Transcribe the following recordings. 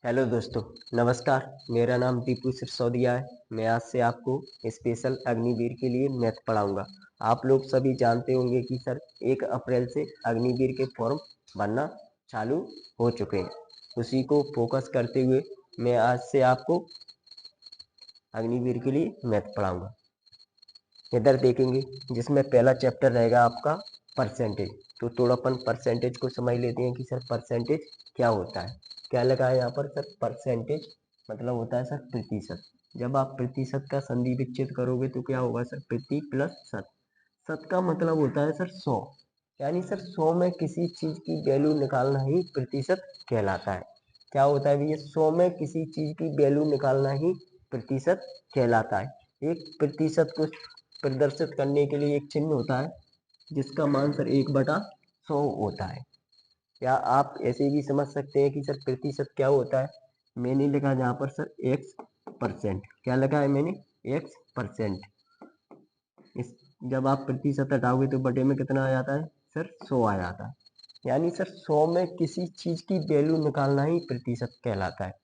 Hello दोस्तों, नमस्कार। मेरा नाम दीपू सिरसौदिया है। मैं आज से आपको स्पेशल अग्निवीर के लिए मैथ पढ़ाऊंगा। आप लोग सभी जानते होंगे कि सर 1 अप्रैल से अग्निवीर के फॉर्म भरना चालू हो चुके हैं। उसी को फोकस करते हुए मैं आज से आपको अग्निवीर के लिए मैथ पढ़ाऊंगा। इधर देखेंगे जिसमें पहला चैप्टर रहेगा आपका परसेंटेज। तो थोड़ा अपन परसेंटेज को समझ लेते हैं कि सर परसेंटेज क्या होता है। क्या लगा है यहाँ पर सर? परसेंटेज मतलब होता है सर प्रतिशत। जब आप प्रतिशत का संधि विच्छेद करोगे तो क्या होगा सर? प्रति प्लस शत। शत का मतलब होता है सर 100। यानी सर 100 में किसी चीज की वैल्यू निकालना ही प्रतिशत कहलाता है। क्या होता है भैया? 100 में किसी चीज की वैल्यू निकालना ही प्रतिशत कहलाता है। एक प्रतिशत को प्रदर्शित करने के लिए एक चिन्ह होता है जिसका मान सर 1/100 होता है। या आप ऐसे भी समझ सकते हैं कि सर प्रतिशत क्या होता है। मैंने लिखा जहाँ पर सर एक्स परसेंट। क्या लिखा है मैंने? X percent. इस जब आप प्रतिशत हटाओगे तो बटे में कितना आ जाता है सर? 100 आ जाता है। यानी सर 100 में किसी चीज की वैल्यू निकालना ही प्रतिशत कहलाता है।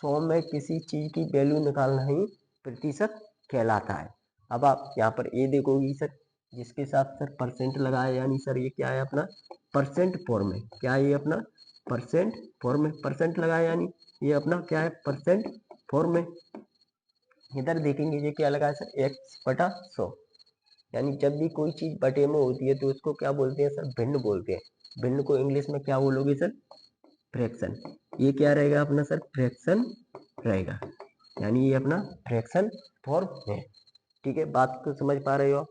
100 में किसी चीज की वैल्यू निकालना ही प्रतिशत कहलाता है। अब आप यहाँ पर ए देखोगी सर, जिसके साथ सर परसेंट लगा है, यानी सर ये क्या है अपना? परसेंट फॉर्म है। क्या है ये अपना? परसेंट फॉर्म है। परसेंट लगा है यानी ये अपना क्या है? परसेंट फॉर्म है। इधर देखेंगे ये क्या लगा है सर? 1/100। यानी जब भी कोई चीज बटे में होती है तो उसको क्या बोलते हैं सर? भिन्न बोलते हैं। भिन्न को इंग्लिश में क्या बोलोगे सर? फ्रैक्शन। ये क्या रहेगा अपना सर? फ्रैक्शन रहेगा। यानी ये अपना फ्रैक्शन फॉर्म है। ठीक है, बात को समझ पा रहे हो आप?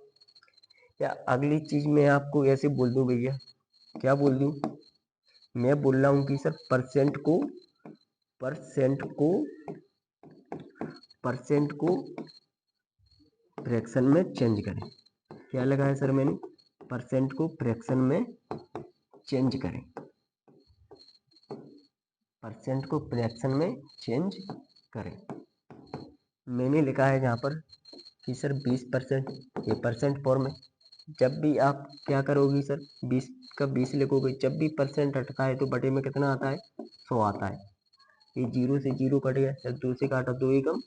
या अगली चीज मैं आपको ऐसे बोल दूं भैया, क्या बोल दूं? मैं बोल रहा हूं कि सर परसेंट को परसेंट को फ्रैक्शन में चेंज करें। क्या लगा है सर मैंने? परसेंट को फ्रैक्शन में चेंज करें। परसेंट को फ्रैक्शन में चेंज करें। मैंने लिखा है यहाँ पर कि सर 20%। ये परसेंट फॉर्म है। जब भी आप क्या करोगी सर? 20 का 20 लिखोगे। जब भी परसेंट हटता है तो बटे में कितना आता है? 100 आता है। ये जीरो से जीरो कट गया सर। 2 से काटा 2 एकम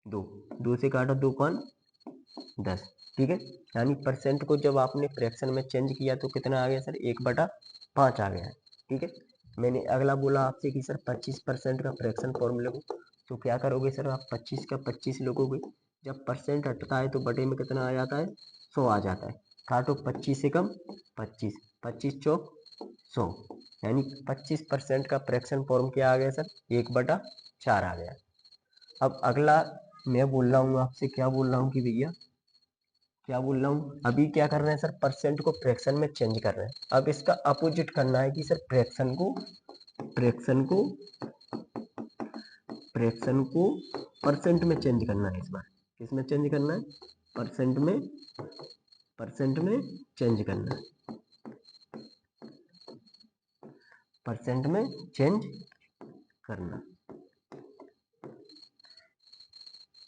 2, 2 से काटा 2 पाँच 10। ठीक है, यानी परसेंट को जब आपने फ्रैक्शन में चेंज किया तो कितना आ गया सर? 1/5 आ गया है। ठीक है, मैंने अगला बोला आपसे कि सर 25% का फ्रैक्शन फॉर्म लगो। तो क्या करोगे सर? आप 25 का 25 लोगोगे। जब परसेंट हटता है तो बटे में कितना आ जाता है? 100 आ जाता है। काटो 25 से कम 25, 25 चौक 100। यानी 25% का फ्रैक्शन फॉर्म क्या आ गया सर? 1/4 आ गया। अब अगला मैं बोल रहा हूँ आपसे, क्या बोल रहा हूँ कि भैया, क्या बोल रहा हूँ? अभी क्या कर रहे हैं सर? परसेंट को फ्रैक्शन में चेंज कर रहे हैं। अब इसका अपोजिट करना है कि सर फ्रैक्शन को परसेंट में चेंज करना है। इस बार किस में चेंज करना है? परसेंट में चेंज करना है। परसेंट में चेंज करना।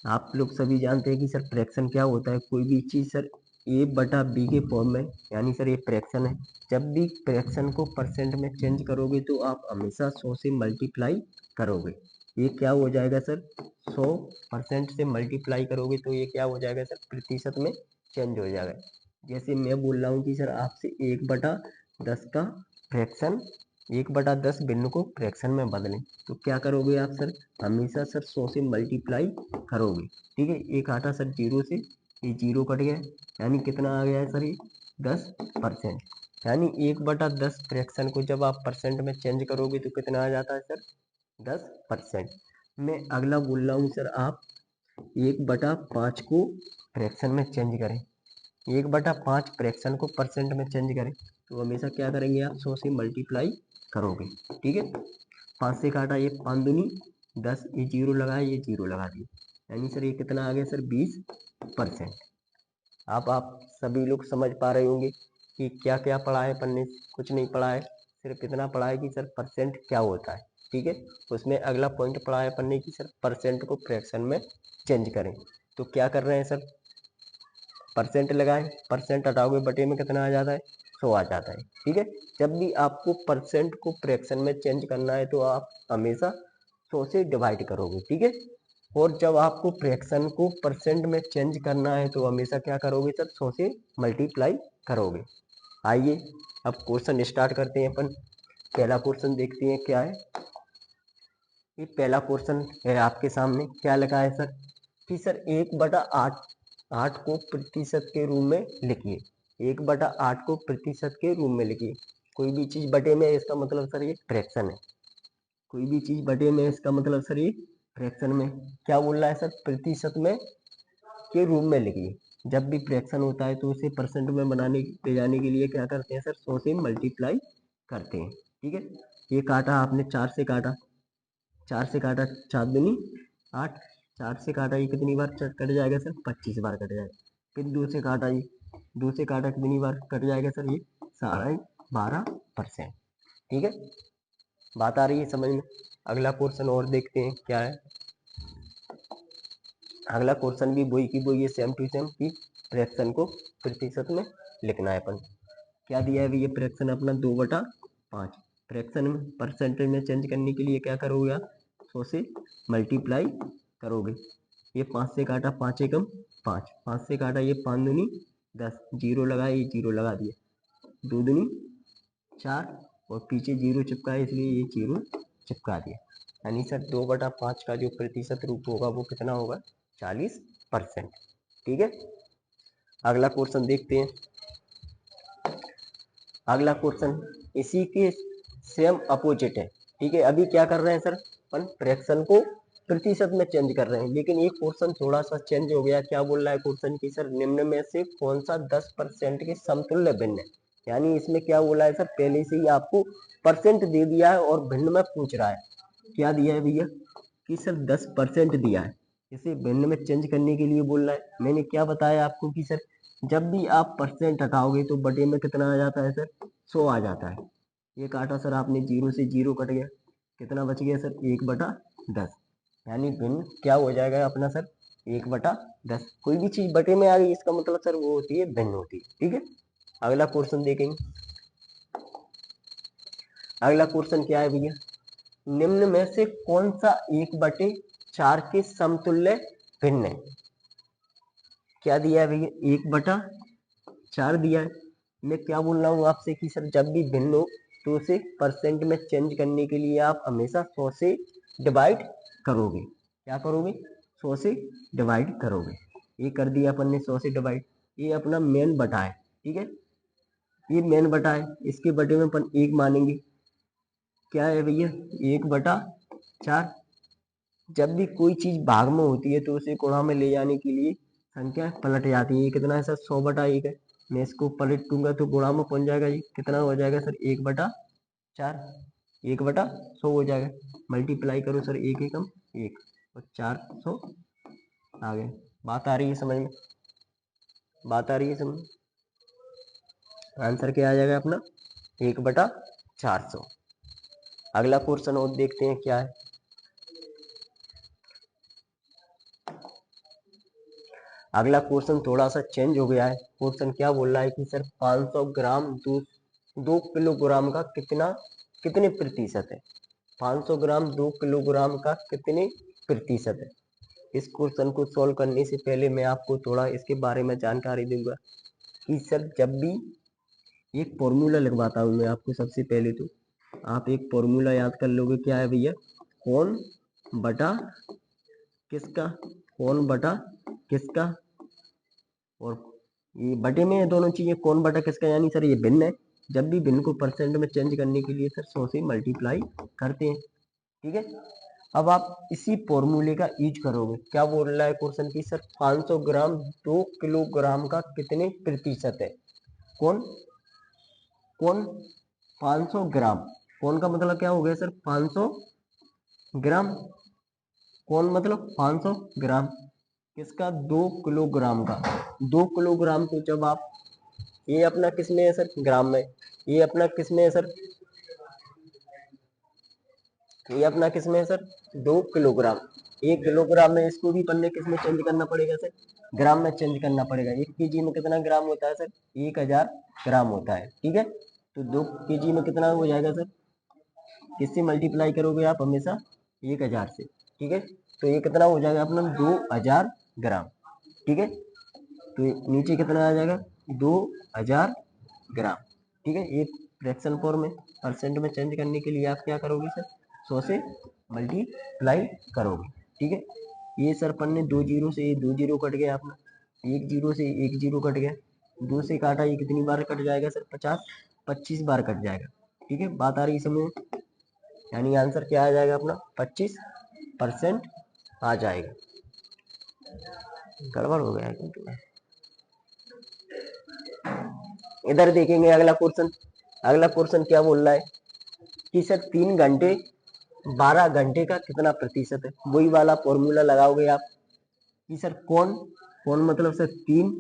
आप लोग सभी जानते हैं कि सर फ्रैक्शन क्या होता है। कोई भी चीज सर a/b के फॉर्म में, यानी सर ये फ्रैक्शन है। जब भी फ्रैक्शन को परसेंट में चेंज करोगे तो आप हमेशा 100 से मल्टीप्लाई करोगे। ये क्या हो जाएगा सर? 100% से मल्टीप्लाई करोगे तो ये क्या हो जाएगा सर? प्रतिशत में चेंज हो जाएगा। जैसे मैं बोल रहा हूँ कि सर आपसे 1/10 का फ्रैक्शन, 1/10 भिन्न को फ्रैक्शन में बदलें। तो क्या करोगे आप सर? हमेशा सर 100 से मल्टीप्लाई करोगे। ठीक है, एक आटा सर जीरो से, ये जीरो कट गया। यानी कितना आ गया है सर? ये 10%। यानी 1/10 फ्रैक्शन को जब आप परसेंट में चेंज करोगे तो कितना आ जाता है सर? 10%। मैं अगला बोल रहा हूँ सर, आप 1/5 को फ्रैक्शन में चेंज करें। 1/5 फ्रैक्शन को परसेंट में चेंज करें तो हमेशा क्या करेंगे आप? 100 से मल्टीप्लाई करोगे। ठीक है, 5 से काटा, ये 5 दूनी 10, ये जीरो लगाया, ये जीरो लगा दिया। यानी सर ये कितना आ गया सर? 20%। अब आप सभी लोग समझ पा रहे होंगे कि क्या क्या पढ़ा है पढ़ने से। कुछ नहीं पढ़ा है, सिर्फ इतना पढ़ा है कि सर परसेंट क्या होता है। ठीक है, उसमें अगला पॉइंट पढ़ा है पढ़ने की सर परसेंट को फ्रैक्शन में चेंज करें। तो क्या कर रहे हैं सर? परसेंट लगाए, परसेंट हटाओगे बटे में कितना आ जाता है? 100 आ जाता है। ठीक है, जब भी आपको परसेंट को फ्रैक्शन में चेंज करना है तो आप हमेशा 100 से डिवाइड करोगे, ठीक है। और जब आपको फ्रैक्शन को परसेंट में चेंज करना है तो हमेशा क्या करोगे सर, 100 से मल्टीप्लाई करोगे। आइए अब क्वेश्चन स्टार्ट करते हैं अपन। पहला क्वेश्चन देखते हैं क्या है। ये पहला क्वेश्चन है आपके सामने, क्या लिखा है सर कि सर 1/8 8 को प्रतिशत के रूप में लिखिए। 1/8 को प्रतिशत के रूप में लिखिए। कोई भी चीज बटे में, इसका मतलब सर ये फ्रैक्शन है। कोई भी चीज बटे में, इसका मतलब सर ये फ्रैक्शन में क्या बोल रहा है सर, प्रतिशत में के रूप में लिखिए। जब भी फ्रैक्शन होता है तो उसे परसेंट में बनाने ले जाने के लिए क्या करते हैं सर, 100 से मल्टीप्लाई करते हैं, ठीक है। ये काटा आपने, 4 से काटा, 4 से काटा, 4 दूनी 8, 4 से काटा ये कितनी बार कट जाएगा सर, 25 बार कट जाएगा। फिर 2 से काटा, ये 2 से काटा कितनी बार कट जाएगा सर, ये 12.5%, ठीक है। बात आ रही है समझ में। अगला क्वेश्चन और देखते हैं क्या है। अगला क्वेश्चन भी वही की वही है, सेम टू सेम, कि फ्रैक्शन को प्रतिशत में लिखना है अपन। क्या दिया है ये फ्रैक्शन अपना, 2/5। फ्रैक्शन में परसेंटेज में चेंज करने के लिए क्या करोगे आप, 100 से मल्टीप्लाई करोगे। ये 5 से काटा, 5 एकम 5, 5 से काटा, ये 5 दूनी 10, जीरो लगाया, ये जीरो लगा दिया, 2 दूनी 4, और पीछे जीरो चिपका है इसलिए ये जीरो चिपका दिया। यानी सर 2/5 का जो प्रतिशत रूप होगा वो कितना होगा, 40%, ठीक है। अगला क्वेश्चन देखते हैं। अगला क्वेश्चन इसी के सेम अपोजिट है, ठीक है। अभी क्या कर रहे हैं सर, अपन फ्रैक्शन को प्रतिशत में चेंज कर रहे हैं, लेकिन एक क्वेश्चन थोड़ा सा चेंज हो गया। क्या बोल रहा है क्वेश्चन की सर, निम्न में से कौन सा 10% के समतुल्य भिन्न है। यानी इसमें क्या बोला है सर, पहले से ही आपको परसेंट दे दिया है और भिन्न में पूछ रहा है। क्या दिया है भैया कि सर 10% दिया है, इसे भिन्न में चेंज करने के लिए बोल रहा है। मैंने क्या बताया आपको कि सर जब भी आप परसेंट हटाओगे तो बटे में कितना आ जाता है सर, 100 आ जाता है। ये काटा सर आपने, जीरो से जीरो कट गया, कितना बच गया सर, 1/10। यानी भिन्न क्या हो जाएगा अपना सर, 1/10। कोई भी चीज बटे में आ गई इसका मतलब सर वो होती है भिन्न होती है, ठीक है। अगला क्वेश्चन देखेंगे। अगला क्वेश्चन क्या है भैया, निम्न में से कौन सा 1/4 के समतुल्य भिन्न है। क्या दिया है भैया, 1/4 दिया है। मैं क्या बोल रहा हूँ आपसे कि सर जब भी भिन्न हो तो उसे परसेंट में चेंज करने के लिए आप हमेशा 100 से डिवाइड करोगे। क्या करोगे, 100 से डिवाइड करोगे। ये कर दिया अपन ने 100 से डिवाइड। ये अपना मेन बटा है, ठीक है। ये मेन बटा है, इसके बटे में अपन 1 मानेंगे। क्या है भैया, 1/4। जब भी कोई चीज भाग में होती है तो उसे गुणा में ले जाने के लिए संख्या पलट जाती है। ये कितना है सर, 100/1 है। मैं इसको पलट दूंगा तो गुणा में पहुंच जाएगा, ये कितना हो जाएगा सर, 1/4, 1/100 हो जाएगा। मल्टीप्लाई करो सर, 1 एकम 1 और 400 आ गए। बात आ रही है समझ में, बात आ रही है समझ में। आंसर क्या आ जाएगा अपना, 1/400। अगला क्वेश्चन और देखते हैं क्या है। अगला क्वेश्चन थोड़ा सा चेंज हो गया है। क्वेश्चन क्या बोल रहा है कि सर 500 ग्राम दूध 2 किलोग्राम का कितने प्रतिशत है। 500 ग्राम 2 किलोग्राम का कितने प्रतिशत है। इस क्वेश्चन को सॉल्व करने से पहले मैं आपको थोड़ा इसके बारे में जानकारी दूंगा कि सर जब भी एक फॉर्मूला लिखवाता हूँ मैं आपको, सबसे पहले तो आप एक फॉर्मूला याद कर लोगे। क्या है भैया, कौन बटा किसका, कौन बटा किसका, और ये बटे में दोनों चीजें, कौन बटा किसका, यानी सर ये भिन्न है। जब भी भिन्न को परसेंट में चेंज करने के लिए सर 100 से मल्टीप्लाई करते हैं, ठीक है। अब आप इसी फॉर्मूले का यूज करोगे। क्या बोल रहा है क्वेश्चन की सर 500 ग्राम 2 किलोग्राम का कितने प्रतिशत है। कौन कौन 500 ग्राम, कौन का मतलब क्या हो गया सर, 500 ग्राम। कौन मतलब 500 ग्राम किसका, 2 किलोग्राम का। 2 किलोग्राम को जब आप, ये अपना किस में है सर, ग्राम में। ये अपना किस में है सर, ये अपना किस में है सर, 2 किलोग्राम। 1 किलोग्राम में, इसको भी पन्ने किस में चेंज करना पड़ेगा सर, ग्राम में चेंज करना पड़ेगा। 1 केजी में कितना ग्राम होता है सर, 1000 ग्राम होता है, ठीक है। तो 2 केजी में कितना हो जाएगा सर, किससे मल्टीप्लाई करोगे आप हमेशा, 1000 से, ठीक है। तो ये कितना हो जाएगा अपना 2000 ग्राम, ठीक है। तो नीचे कितना आ जाएगा 2000 ग्राम, ठीक है। ये फ्रैक्शन फॉर्म में परसेंट में चेंज करने के लिए आप क्या करोगे सर, 100 से मल्टीप्लाई करोगे, ठीक है। ये सर अपन ने 2 जीरो से, ये 2 जीरो कट गया अपना, 1 जीरो से 1 जीरो कट गया, 2 से काटा, ये कितनी बार कट जाएगा सर, 25 बार कट जाएगा, ठीक है। बात आ रही है समझ में, यानी आंसर क्या आ जाएगा अपना 25% आ जाएगा। गड़बड़ हो गया है क्योंकि इधर देखेंगे अगला क्वेश्चन। अगला क्वेश्चन क्या बोल रहा है कि सर 3 घंटे 12 घंटे का कितना प्रतिशत है। वही वाला फॉर्मूला लगाओगे आप कि सर कौन कौन मतलब सर 3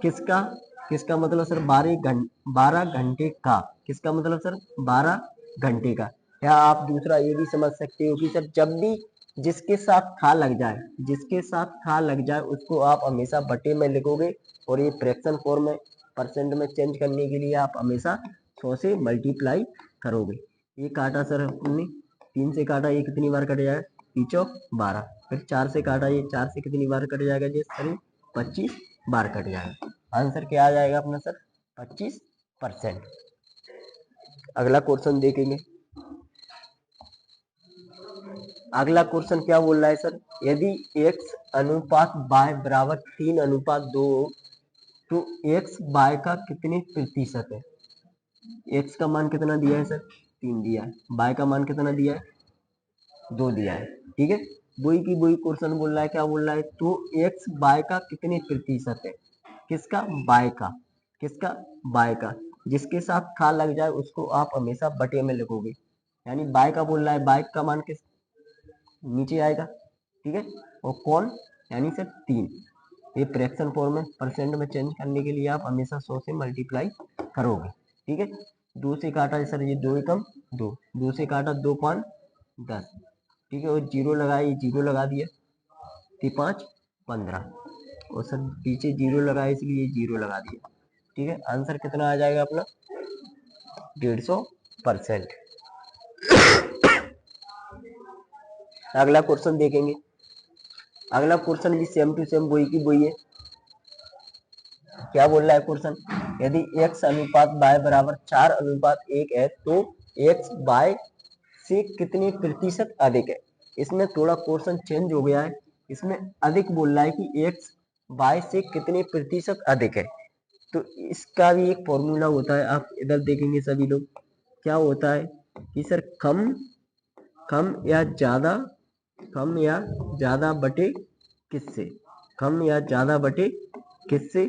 किसका, किसका मतलब सर 12 घंटे का, किसका मतलब सर 12 घंटे का। या आप दूसरा ये भी समझ सकते हो कि सर जब भी जिसके साथ खा लग जाए, जिसके साथ खा लग जाए उसको आप हमेशा बटे में लिखोगे, और ये फ्रैक्शन फॉर्म में परसेंट में चेंज करने के लिए आप हमेशा 100 से मल्टीप्लाई करोगे। ये काटा सर हमने, 3 से काटा, ये कितनी बार कट जाएगा, पीछो 12, फिर 4 से काटा, ये 4 से कितनी बार कट जाएगा जी सर, 25 बार कट जाएगा। आंसर क्या आ जाएगा अपना सर 25%। अगला क्वेश्चन देखेंगे। अगला क्वेश्चन क्या बोल रहा है सर, यदि x अनुपात y बराबर 3 अनुपात 2 तो x y का कितने प्रतिशत है। x का मान कितना दिया है सर, 3 दिया है, y का मान कितना दिया है, 2 दिया है, ठीक है। वही की वही क्वेश्चन बोल रहा है, क्या बोल रहा है, तो x y का कितने प्रतिशत है, किसका, y का, किसका, y का। जिसके साथ खा लग जाए उसको आप हमेशा बटे में लिखोगे, यानी y का बोल रहा है, y का मान किस नीचे आएगा, ठीक है। और कौन, यानी सर 3। ये फ्रैक्शन फॉर्म में परसेंट में चेंज करने के लिए आप हमेशा 100 से मल्टीप्लाई करोगे, ठीक है। 2 से काटा सर, ये 2 एकम 2, 2 से काटा 2 5 10, ठीक है। और जीरो लगाया, ये जीरो लगा दिया, 3 5 15, और सर पीछे जीरो लगाया इसलिए जीरो लगा दिया, ठीक है। आंसर कितना आ जाएगा अपना 150%। अगला क्वेश्चन देखेंगे। अगला क्वेश्चन भी सेम टू सेम वही की वही है। क्या बोल रहा है क्वेश्चन, यदि x अनुपात y बराबर 4 अनुपात 1 है तो x y से कितने प्रतिशत अधिक है। इसमें थोड़ा क्वेश्चन चेंज हो गया है, इसमें अधिक बोल रहा है कि x y से कितने प्रतिशत अधिक है। तो इसका भी एक फॉर्मूला होता है, आप इधर देखेंगे सभी लोग, क्या होता है कि सर कम कम या ज्यादा, कम या ज्यादा बटे किससे, कम या ज्यादा बटे किससे।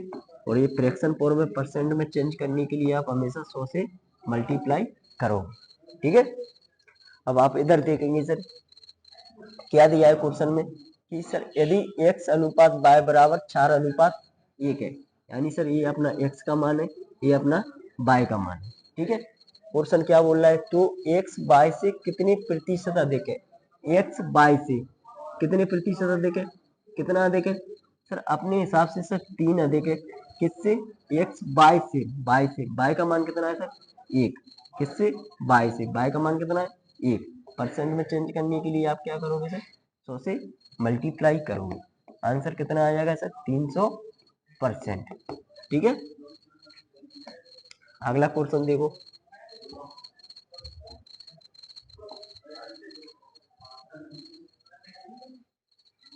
और ये फ्रैक्शन फॉर्म में परसेंट में चेंज करने के लिए आप हमेशा 100 से मल्टीप्लाई करोगे, ठीक है। अब आप इधर देखेंगे सर क्या दिया है क्वेश्चन में कि सर यदि x अनुपात y बराबर 4 अनुपात 1 है, यानी सर ये अपना x का मान है, ये अपना y का मान है, ठीक है। क्वेश्चन क्या बोल रहा है, तो x y से कितने प्रतिशत अधिक है, x y से कितने प्रतिशत अधिक है, कितना अधिक है सर, अपने हिसाब से सर 3 अधिक है, किससे, x y से, y का मान कितना है सर 1, किससे, y से, y का मान कितना है 1। परसेंट में चेंज करने के लिए आप क्या करोगे सर 100 से मल्टीप्लाई करोगे। आंसर कितना आ जाएगा सर 300%, ठीक है। अगला क्वेश्चन देखो।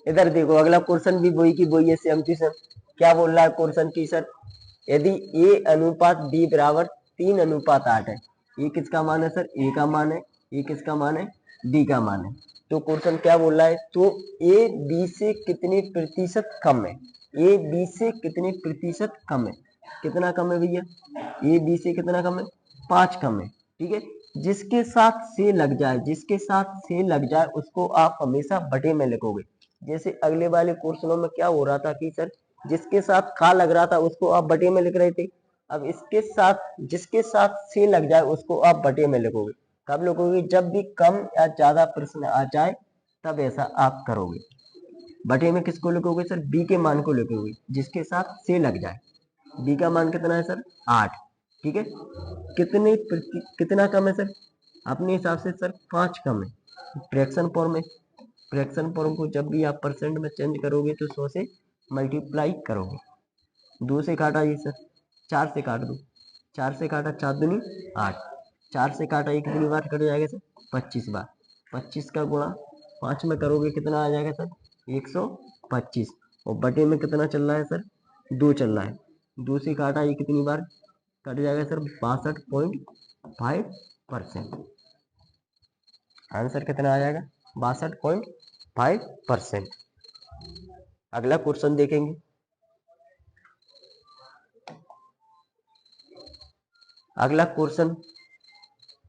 इधर देखो अगला क्वेश्चन भी वही की वही है, सेम टू सेम। क्या बोल रहा है क्वेश्चन की सर, यदि a अनुपात b बराबर 3 अनुपात 8 है, ये किसका मान है सर, a का मान है, ये किसका मान है, b का मान है। तो क्वेश्चन क्या बोल रहा है, तो a b से कितने प्रतिशत कम है, a b से कितने प्रतिशत कम है, कितना कम है भैया, a b से कितना कम है, 5 कम है, ठीक है। जिसके साथ से लग जाए, जिसके साथ से लग जाए उसको आप हमेशा बटे में लिखोगे। जैसे अगले वाले क्वेश्चनों में क्या हो रहा था कि सर जिसके साथ खा लग रहा था उसको आप बटे में लिख रहे थे, अब इसके साथ जिसके साथ से लग जाए उसको आप बटे में लिखोगे। कब लिखोगे, जब भी कम या ज्यादा प्रश्न आ जाए तब ऐसा आप करोगे। बटे में किसको लिखोगे सर, बी के मान को लिखोगे जिसके साथ से लग जाए। बी का मान कितना है सर 8, ठीक है। कितना कम है सर, अपने हिसाब से सर 5 कम है, फ्रैक्शन फॉर्म में, फ्रैक्शन फॉर्म को जब भी आप परसेंट में चेंज करोगे तो 100 से मल्टीप्लाई करोगे। 2 से काटा ये सर, 4 से काट दो, 4 से काटा 4 दूनी 8, 4 से काटा ये कितनी बार कट जाएगा सर, 25 बार। 25 का गुणा 5 में करोगे कितना आ जाएगा सर, 125। और बटे में कितना चल रहा है सर, 2 चल रहा है। 2 से काटा ये कितनी बार कट जाएगा सर, 62.5%। आंसर कितना आ जाएगा, 62.5%। अगला क्वेश्चन देखेंगे। अगला क्वेश्चन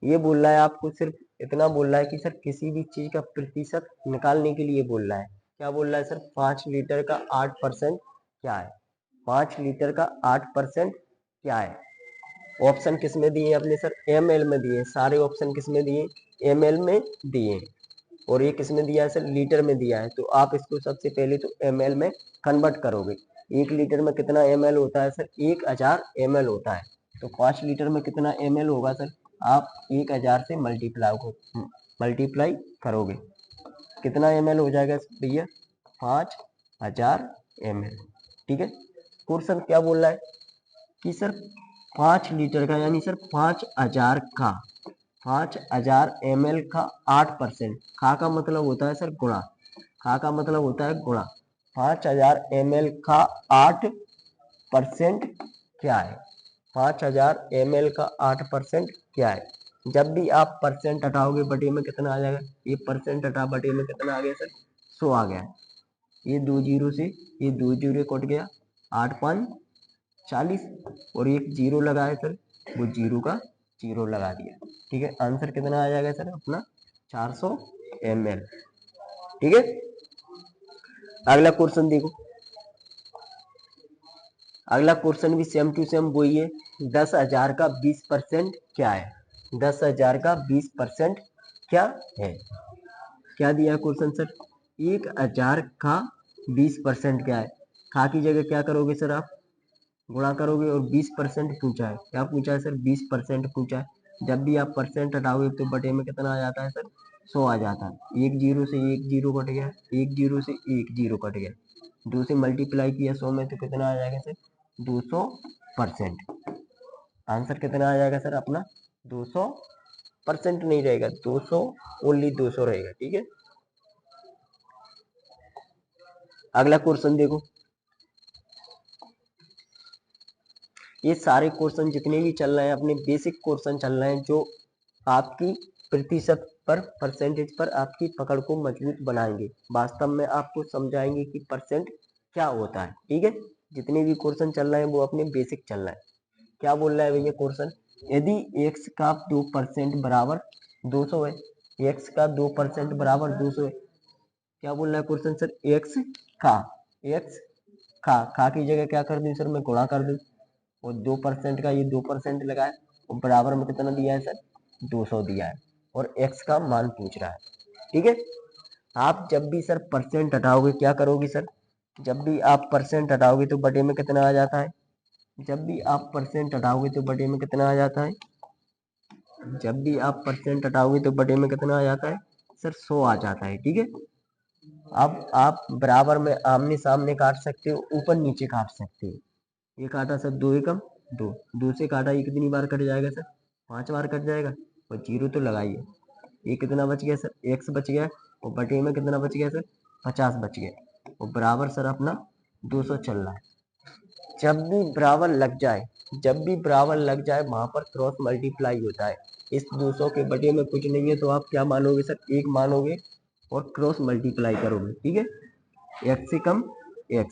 ये बोल रहा है, आपको सिर्फ इतना बोल रहा है कि सर किसी भी चीज का प्रतिशत निकालने के लिए बोल रहा है। क्या बोल रहा है सर, 5 लीटर का 8% क्या है, 5 लीटर का 8% क्या है। ऑप्शन किस में दिए अपने सर, ml में दिए, सारे ऑप्शन किस में दिए, ml में दिए। और ये किस में दिया है सर, लीटर में दिया है। तो आप इसको सबसे पहले तो ml में कन्वर्ट करोगे। 1 लीटर में कितना ml होता है सर, 1000 ml होता है। तो 5 लीटर में कितना ml होगा सर, आप 1000 से मल्टीप्लाई करोगे, कितना ml हो जाएगा भैया, 5000 ml। ठीक है। क्वेश्चन क्या बोल रहा है कि सर 5 लीटर का यानी सर 5000 का 5000 ml का 8%, खा का मतलब होता है सर गुणा, खा का मतलब होता है गुणा। 5000 ml का 8% क्या है, 5000 ml का 8% क्या है। जब भी आप परसेंट हटाओगे बटे में कितना आ जाएगा, ये परसेंट हटा बटे में कितना आ गया सर, 100 आ गया। ये 2 जीरो से ये 2 जीरो कट गया, 8 5 40, और एक जीरो लगा है सर, वो जीरो का जीरो लगा दिया। ठीक है, आंसर कितना आ जाएगा सर अपना, 400 ml। ठीक है। अगला क्वेश्चन देखो, अगला क्वेश्चन भी सेम टू सेम वही है। 10,000 का 20% क्या है, 10,000 का 20% क्या है। क्या दिया है क्वेश्चन सर, 1000 का 20% क्या है। खा की जगह क्या करोगे सर, आप गुणा करोगे, और 20% पूछा है। क्या पूछा है सर, 20% पूछा है। जब भी आप परसेंट हटाओगे तो बटे में कितना आ जाता है सर, 100 आ जाता है। एक जीरो से एक जीरो कट गया, एक जीरो से एक जीरो कट गया, 2 से मल्टीप्लाई किया 100 में तो कितना आ जाएगा सर, 200%। आंसर कितना आ जाएगा सर अपना, 200% नहीं रहेगा, 200 ओनली 200 रहेगा। ठीक है। अगला क्वेश्चन देखो, ये सारे क्वेश्चन जितने भी चल रहे हैं अपने बेसिक क्वेश्चन चल रहे हैं, जो आपकी प्रतिशत पर, परसेंटेज पर आपकी पकड़ को मजबूत बनाएंगे, वास्तव में आपको समझाएंगे कि परसेंट क्या होता है। ठीक है। जितने भी क्वेश्चन चल रहे हैं वो अपने बेसिक चल रहा है। क्या बोल रहा है भैया क्वेश्चन, यदि x का 2% बराबर 200 है, x का 2% बराबर 200 है। क्या बोल रहा है क्वेश्चन सर, x का, x खा की जगह क्या कर दूं सर, मैं गुणा कर दूं, और 2% का ये 2% लगा है, और बराबर में कितना दिया है सर, 200 दिया है, और x का मान पूछ रहा है। ठीक है। आप जब भी सर परसेंट हटाओगे क्या करोगे सर, जब भी आप परसेंट हटाओगे तो बटे में कितना आ जाता है, जब भी आप परसेंट हटाओगे तो बटे में कितना आ जाता है, जब भी आप परसेंट हटाओगे तो बटे में कितना आ जाता है सर, 100 आ जाता है। ठीक है। अब आप बराबर में आमने सामने काट सकते हो, ऊपर नीचे काट सकते हो। ये काटा सर, 2 एकम 2, 2 से काटा ये कितनी बार कट जाएगा सर, 5 बार कट जाएगा, और जीरो तो लगाइए। ये कितना बच गया सर, x बच गया, और बटे में कितना बच गया सर, 50 बच गया, और बराबर सर अपना 200 चल रहा है। जब भी बराबर लग जाए, जब भी बराबर लग जाए वहां पर क्रॉस मल्टीप्लाई होता है। इस 200 के बटे में कुछ नहीं है तो आप क्या मानोगे सर, एक मानोगे और क्रॉस मल्टीप्लाई करोगे। ठीक है, x से कम x।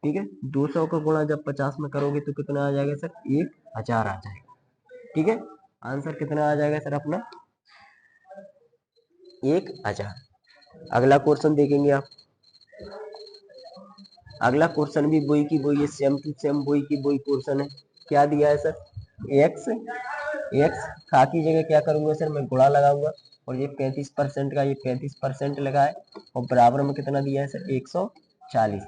ठीक है, 200 का गुणा जब 50 में करोगे तो कितना आ जाएगा सर, 1000 आ जाएगा। ठीक है, आंसर कितना आ जाएगा सर अपना, 1000। अगला क्वेश्चन देखेंगे आप। अगला क्वेश्चन भी वही की वही है, सेम टू सेम वही की वही क्वेश्चन है। क्या दिया है सर, एक्स, एक्स खा की जगह क्या करूंगा सर, मैं गुणा लगाऊंगा, और ये 35% का ये 35% लगा है, और बराबर में कितना दिया है सर, 140।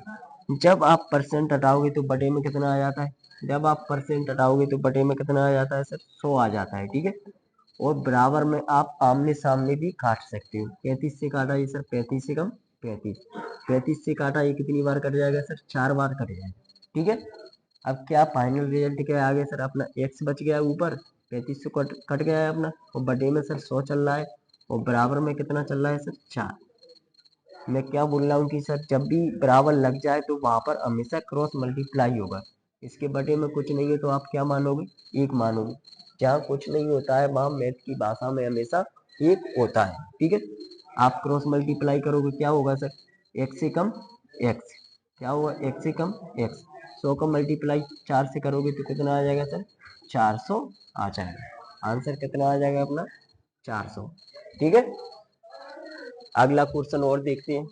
जब आप परसेंट हटाओगे तो बटे में कितना आ जाता है, जब आप परसेंट हटाओगे तो बटे में कितना आ जाता है सर, 100 आ जाता है। ठीक है, और बराबर में आप आमने सामने भी काट सकते हो। 35 से काटा ये सर 35 से कम 35, 35 से काटा ये कितनी बार कट जाएगा सर 4 बार कट जाएगा। ठीक है, अब क्या फाइनल रिजल्ट क्या आ गया सर, अपना x बच गया ऊपर 35 से कट गया है अपना, और बटे में सर 100 चल रहा है, और बराबर में कितना चल रहा है सर 4। मैं क्या बोल रहा हूँ कि सर जब भी बराबर लग जाए तो वहां पर हमेशा क्रॉस मल्टीप्लाई होगा। इसके बटे में कुछ नहीं है तो आप क्या मानोगे, एक मानोगे। जहाँ कुछ नहीं होता है वहां मैथ की भाषा में हमेशा एक होता है। ठीक है, आप क्रॉस मल्टीप्लाई करोगे क्या होगा सर, x से कम x, क्या होगा x से कम x, 100 का मल्टीप्लाई 4 से करोगे तो कितना आ जाएगा सर 400 आ जाएगा। आंसर कितना आ जाएगा अपना 400। ठीक है, अगला क्वेश्चन और देखते हैं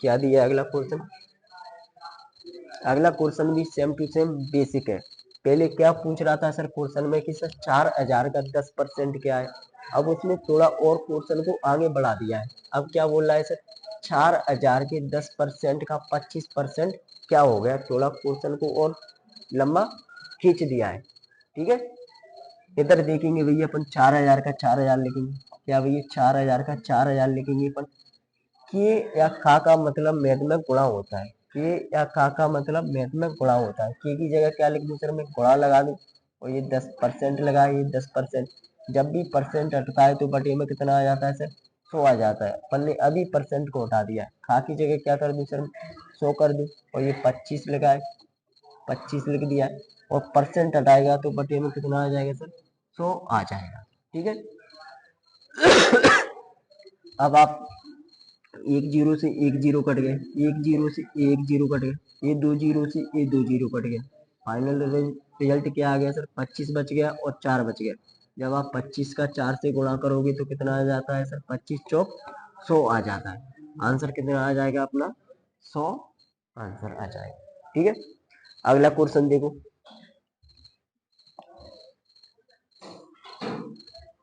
क्या दिया है अगला क्वेश्चन। अगला क्वेश्चन भी सेम टू सेम बेसिक है। पहले क्या पूछ रहा था सर क्वेश्चन में कि सर 4000 का 10% क्या है। अब उसने थोड़ा और क्वेश्चन को आगे बढ़ा दिया है। अब क्या बोल रहा है सर 4000 के 10% का 25% क्या हो गया, थोड़ा क्वेश्चन को और लंबा खींच दिया है। ठीक है, इधर देखेंगे भैया अपन 4000 का 4000 लिखेंगे, क्या भैया 4000 का 4000 लिखेंगे अपन। के या खा का मतलब मैथ में गुणा होता है, के या खा का मतलब मैथ में गुणा होता है। के की जगह क्या लिख दूं सर मैं, गुणा लगा दूं, और ये 10% लगा, ये 10%। जब भी परसेंट हटता है तो बटे में कितना आ जाता है सर 100 आ जाता है। अपन ने अभी परसेंट को हटा दिया है, खा की जगह क्या कर दूं सर 100 कर दूं, और ये 25 लगा है, 25 लिख दिया है, और परसेंट हटाएगा तो बटे में कितना आ जाएगा सर 100 आ जाएगा। ठीक है, अब आप एक जीरो से एक जीरो कट गए, एक जीरो से एक जीरो कट गए, ये दो जीरो से ये दो जीरो कट गए। फाइनल रिजल्ट क्या आ गया सर 25 बच गया और 4 बच गया। जब आप 25 का 4 से गुणा करोगे तो कितना आ जाता है सर 25 चौक 100 आ जाता है। आंसर कितना आ जाएगा अपना 100 आंसर आ जाएगा। ठीक है, अगला क्वेश्चन देखो।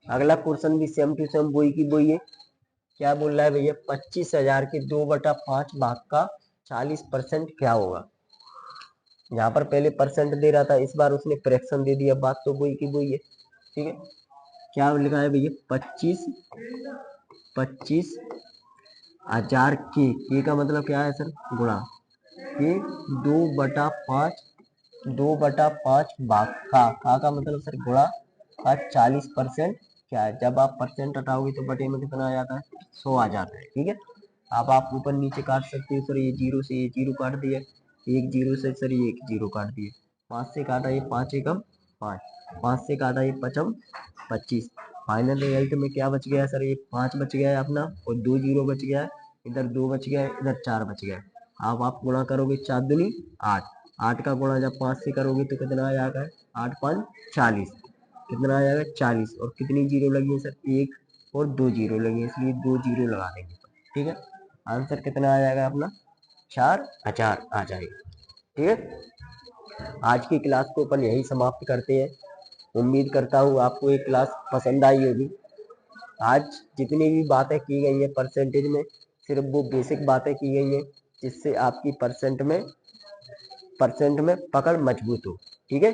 अगला क्वेश्चन भी सेम टू सेम वही की वही है। क्या बोल रहा है भैया 25,000 के 2/5 भाग का 40% क्या होगा। यहाँ पर पहले परसेंट दे रहा था, इस बार उसने फ्रैक्शन दे दिया, बात तो वही की वही है। ठीक है, क्या लिखा है भैया 25,000 के का मतलब क्या है सर गुणा, के 2/5, 2/5 भाग का मतलब सर गुणा का 40% क्या है। जब आप परसेंट हटाओगे तो बटे में कितना आ जाता है 100 आ जाता है। ठीक है, अब आप ऊपर नीचे काट सकते हो सर, ये जीरो से ये जीरो काट दिया, एक जीरो से सर ये एक जीरो काट दिए, 5 से काटा ये 5 एकम 5, 5 से काटा ये पचम 25। फाइनल रिजल्ट में क्या बच गया सर, ये 5 बच गया है अपना, और 2 जीरो बच गया है, इधर 2 बच गया है, इधर 4 बच गया है। अब आप गुणा करोगे 4 दूनी 8, 8 का गुणा जब 5 से करोगे तो कितना आ जाएगा 8 5 40, कितना आ जाएगा 40, और कितनी जीरो लगी है सर एक और 2 जीरो लगी है, इसलिए 2 जीरो लगा देंगे। ठीक है, आंसर कितना आ जाएगा अपना 4000 आ जाएगा। ठीक है, आज की क्लास को अपन यही समाप्त करते हैं। उम्मीद करता हूँ आपको ये क्लास पसंद आई होगी। आज जितनी भी बातें की गई हैं परसेंटेज में, सिर्फ वो बेसिक बातें की गई हैं जिससे आपकी परसेंट में पकड़ मजबूत हो। ठीक है,